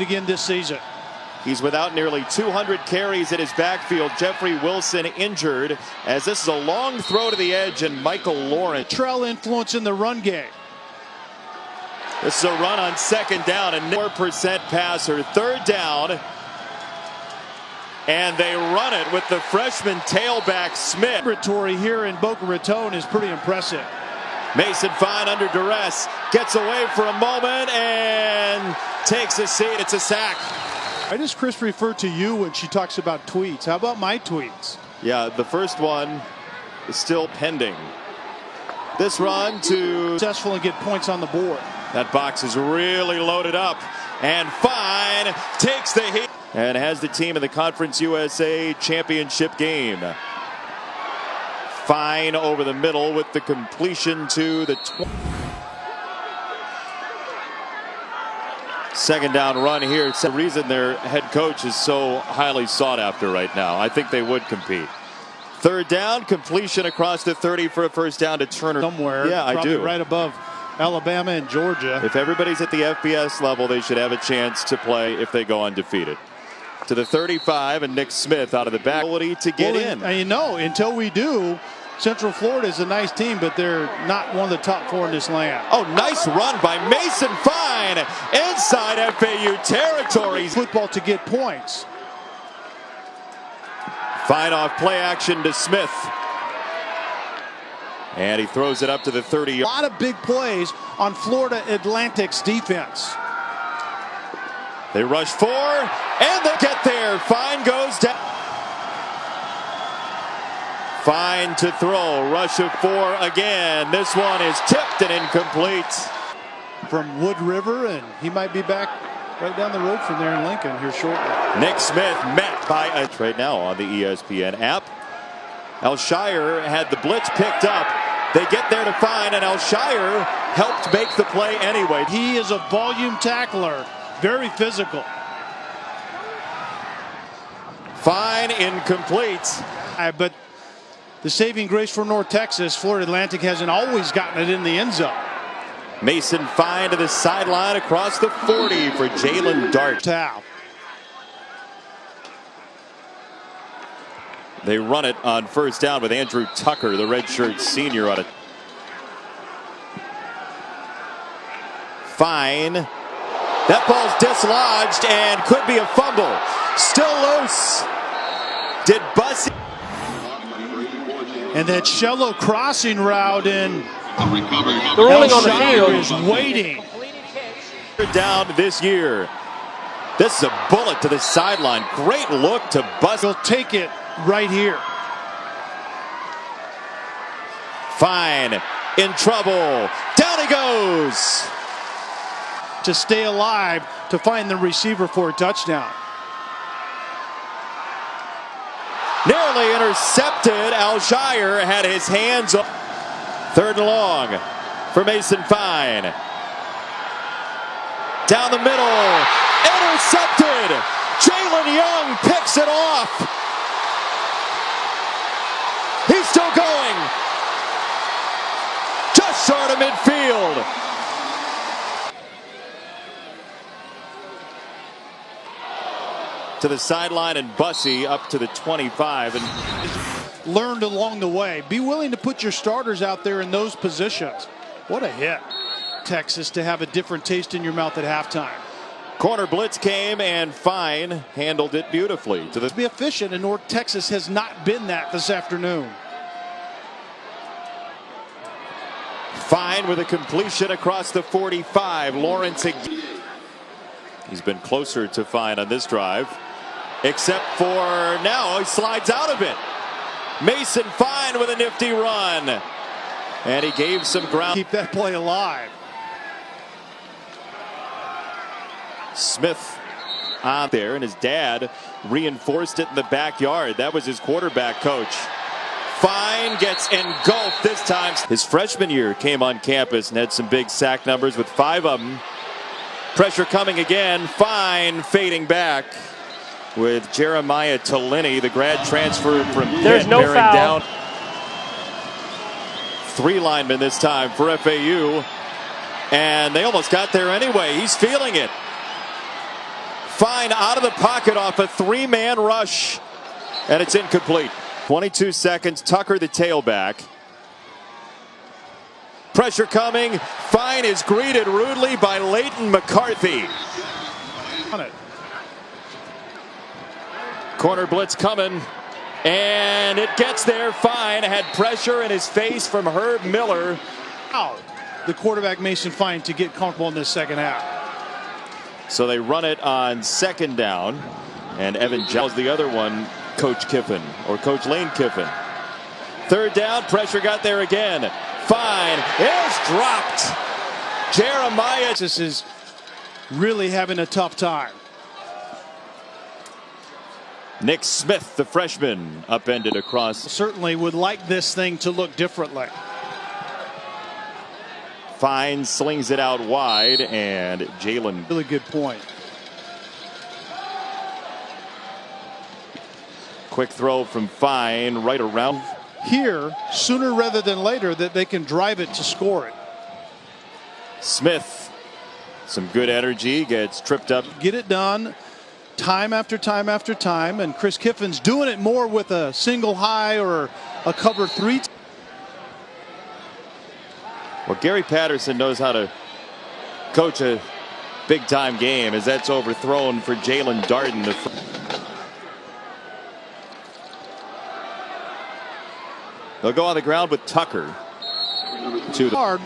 again this season. He's without nearly 200 carries in his backfield. Jeffrey Wilson injured as this is a long throw to the edge, and Michael Lawrence. Trail influence in the run game. This is a run on second down, and 4% passer. Third down, and they run it with the freshman tailback Smith. Laboratory here in Boca Raton is pretty impressive. Mason Fine under duress, gets away for a moment and takes a seat. It's a sack. Why does Chris refer to you when she talks about tweets? How about my tweets? Yeah, the first one is still pending. This run to successful and get points on the board. That box is really loaded up, and Fine takes the hit and has the team in the Conference USA championship game. Fine over the middle with the completion to the second down run here. It's the reason their head coach is so highly sought after right now. I think they would compete. Third down, completion across the 30 for a first down to Turner. Somewhere, yeah, I do. Right above Alabama and Georgia. If everybody's at the FBS level, they should have a chance to play if they go undefeated. To the 35, and Nick Smith out of the back. Ability to get in. You know, until we do, Central Florida is a nice team, but they're not one of the top four in this land. Oh, nice run by Mason Fine inside FAU territory. Football to get points. Fine off play action to Smith. And he throws it up to the 30. A lot of big plays on Florida Atlantic's defense. They rush 4, and they get there. Fine goes down. Fine to throw. Rush of 4 again. This one is tipped and incomplete. From Wood River, and he might be back right down the road from there in Lincoln here shortly. Nick Smith met by a right now on the ESPN app. Al-Shaair had the blitz picked up. They get there to Fine, and Al-Shaair helped make the play anyway. He is a volume tackler, very physical. Fine incomplete. But the saving grace for North Texas, Florida Atlantic hasn't always gotten it in the end zone. Mason Fine to the sideline across the 40 for Jalen Dart. They run it on first down with Andrew Tucker, the redshirt senior, on it. Fine. That ball's dislodged and could be a fumble. Still loose. Did Bussy. And that shallow crossing route in. The ruling on the field is waiting. Down this year. This is a bullet to the sideline. Great look to Bussy. He'll take it right here. Fine in trouble. Down he goes. To stay alive to find the receiver for a touchdown. Nearly intercepted. Al-Shaair had his hands up. Third and long for Mason Fine. Down the middle. Intercepted. Jalen Young picks it off. He's still going. Just short of midfield. To the sideline, and Bussy up to the 25. And learned along the way. Be willing to put your starters out there in those positions. What a hit. Texas to have a different taste in your mouth at halftime. Corner blitz came, and Fine handled it beautifully. To be efficient, and North Texas has not been that this afternoon. Fine with a completion across the 45. Lawrence again. He's been closer to Fine on this drive. Except for now, he slides out of it. Mason Fine with a nifty run. And he gave some ground. Keep that play alive. Smith on there, and his dad reinforced it in the backyard. That was his quarterback coach. Fine gets engulfed this time. His freshman year came on campus and had some big sack numbers with 5 of them. Pressure coming again. Fine fading back with Jeremiah Tolini, the grad transfer from Pitt. There's no foul. Down. 3 linemen this time for FAU. And they almost got there anyway. He's feeling it. Fine out of the pocket off a three-man rush. And it's incomplete. 22 seconds. Tucker, the tailback. Pressure coming. Fine is greeted rudely by Leighton McCarthy. Corner blitz coming. And it gets there. Fine had pressure in his face from Herb Miller. Wow. The quarterback Mason Fine to get comfortable in this second half. So they run it on second down. And Evan Giles, the other one, Coach Kiffin, or Coach Lane Kiffin. Third down, pressure got there again. Fine is dropped. Jeremiah. This is really having a tough time. Nick Smith, the freshman, upended across. Certainly would like this thing to look differently. Fine slings it out wide, and Jalen. Really good point. Quick throw from Fine right around. Here, sooner rather than later, that they can drive it to score it. Smith, some good energy, gets tripped up. Get it done time after time after time, and Chris Kiffin's doing it more with a single high or a cover three. Well, Gary Patterson knows how to coach a big-time game, as that's overthrown for Jalen Darden. They'll go on the ground with Tucker. To the hard.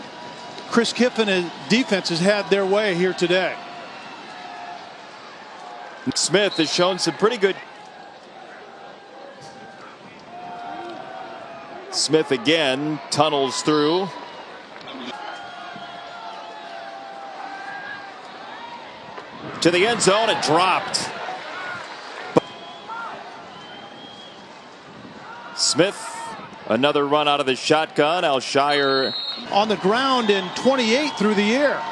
Chris Kiffin and defense has had their way here today. Smith has shown some pretty good. Smith again tunnels through. To the end zone, it dropped. Smith, another run out of the shotgun. Al-Shaair on the ground in 28 through the air.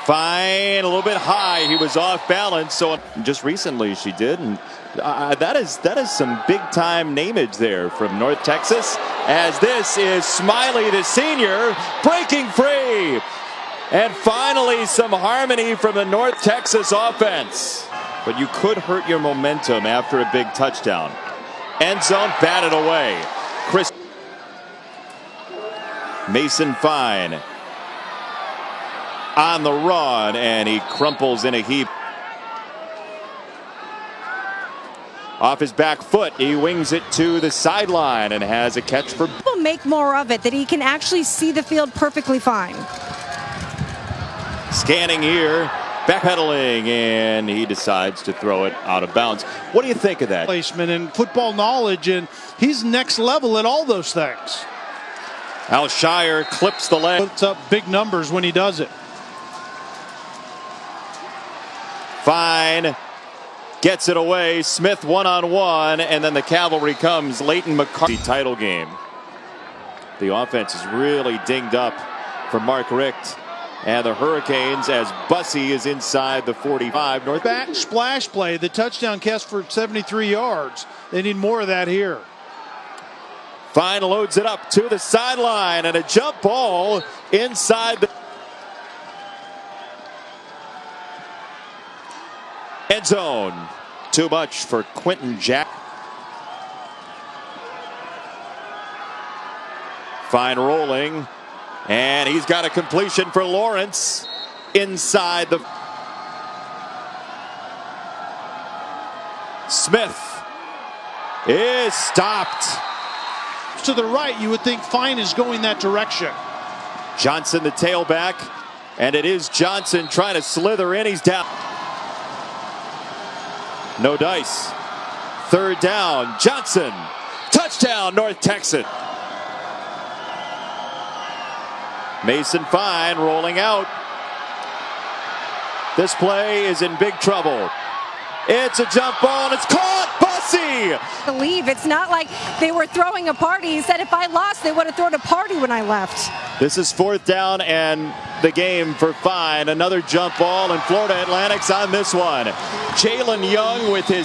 Fine, a little bit high. He was off balance. So just recently she did, and that is some big time nameage there from North Texas. As this is Smiley, the senior, breaking free. And finally some harmony from the North Texas offense. But you could hurt your momentum after a big touchdown. End zone batted away. Chris Mason Fine on the run, and he crumples in a heap. Off his back foot, he wings it to the sideline and has a catch for. People make more of it, that he can actually see the field perfectly fine. Scanning here, backpedaling, and he decides to throw it out of bounds. What do you think of that? Placement and football knowledge, and he's next level at all those things. Al-Shaair clips the leg. Puts up big numbers when he does it. Fine gets it away. Smith one-on-one, and then the cavalry comes. Leighton McCarthy title game. The offense is really dinged up for Mark Richt and the Hurricanes, as Bussey is inside the 45. North back splash play, the touchdown catch for 73 yards. They need more of that here. Fine loads it up to the sideline, and a jump ball inside the end zone. Too much for Quentin Jack. Fine rolling, and he's got a completion for Lawrence inside the. Smith is stopped. To the right, you would think Fine is going that direction. Johnson, the tailback, and it is Johnson trying to slither in. He's down. No dice. Third down. Johnson. Touchdown, North Texas. Mason Fine rolling out. This play is in big trouble. It's a jump ball, and it's caught. Bussey. Believe it's not like they were throwing a party. He said if I lost, they would have thrown a party when I left. This is fourth down and the game for Fine. Another jump ball, and Florida Atlantic's on this one. Jalen Young with his